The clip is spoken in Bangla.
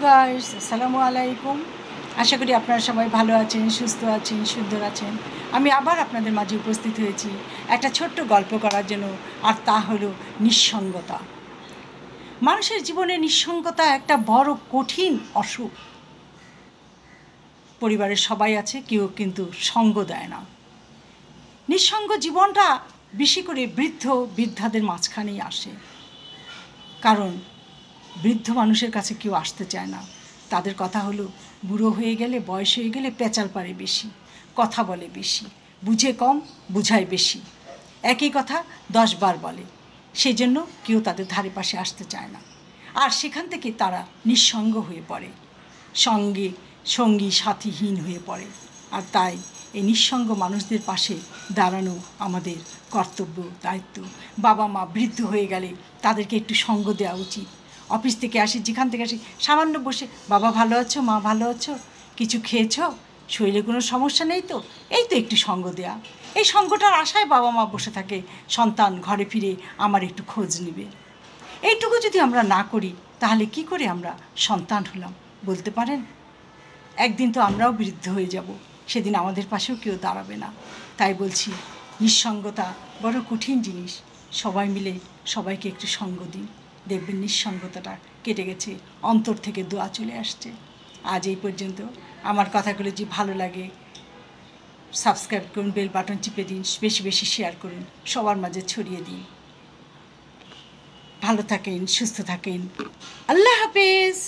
গাইস, আসসালামু আলাইকুম। আশা করি আপনারা সবাই ভালো আছেন, সুস্থ আছেন, সুন্দর আছেন। আমি আবার আপনাদের মাঝে উপস্থিত হয়েছি একটা ছোট্ট গল্প করার জন্য, আর তা হলো নিঃসঙ্গতা। মানুষের জীবনে নিঃসঙ্গতা একটা বড় কঠিন অসুখ। পরিবারের সবাই আছে, কেউ কিন্তু সঙ্গ দেয় না। নিঃসঙ্গ জীবনটা বেশি করে বৃদ্ধাদের মাঝখানেই আসে, কারণ বৃদ্ধ মানুষের কাছে কেউ আসতে চায় না। তাদের কথা হলো, বুড়ো হয়ে গেলে, বয়স হয়ে গেলে পেঁচাল পারে বেশি, কথা বলে বেশি, বুঝে কম, বুঝায় বেশি, একই কথা 10 বার বলে। সেই জন্য কেউ তাদের ধারে পাশে আসতে চায় না, আর সেখান থেকে তারা নিঃসঙ্গ হয়ে পড়ে, সঙ্গী সাথীহীন হয়ে পড়ে। আর তাই এই নিঃসঙ্গ মানুষদের পাশে দাঁড়ানো আমাদের কর্তব্য, দায়িত্ব। বাবা মা বৃদ্ধ হয়ে গেলে তাদেরকে একটু সঙ্গ দেওয়া উচিত। অফিস থেকে আসি, যেখান থেকে আসি, সামান্য বসে, বাবা ভালো আছো, মা ভালো আছো, কিছু খেয়েছো, শরীরে কোনো সমস্যা নেই তো, এই তো একটু সঙ্গ দেয়া। এই সঙ্গটার আশায় বাবা মা বসে থাকে, সন্তান ঘরে ফিরে আমার একটু খোঁজ নেবে। এইটুকু যদি আমরা না করি, তাহলে কি করে আমরা সন্তান হলাম বলতে পারেন? একদিন তো আমরাও বৃদ্ধ হয়ে যাব, সেদিন আমাদের পাশেও কেউ দাঁড়াবে না। তাই বলছি, নিঃসঙ্গতা বড় কঠিন জিনিস। সবাই মিলে সবাইকে একটু সঙ্গ দিন, দেখবেন নিঃসঙ্গতাটা কেটে গেছে, অন্তর থেকে দোয়া চলে আসছে। আজ এই পর্যন্ত। আমার কথাগুলো যদি ভালো লাগে, সাবস্ক্রাইব করুন, বেল বাটন টিপে দিন, বেশি বেশি শেয়ার করুন, সবার মাঝে ছড়িয়ে দিন। ভালো থাকেন, সুস্থ থাকেন। আল্লাহ হাফেজ।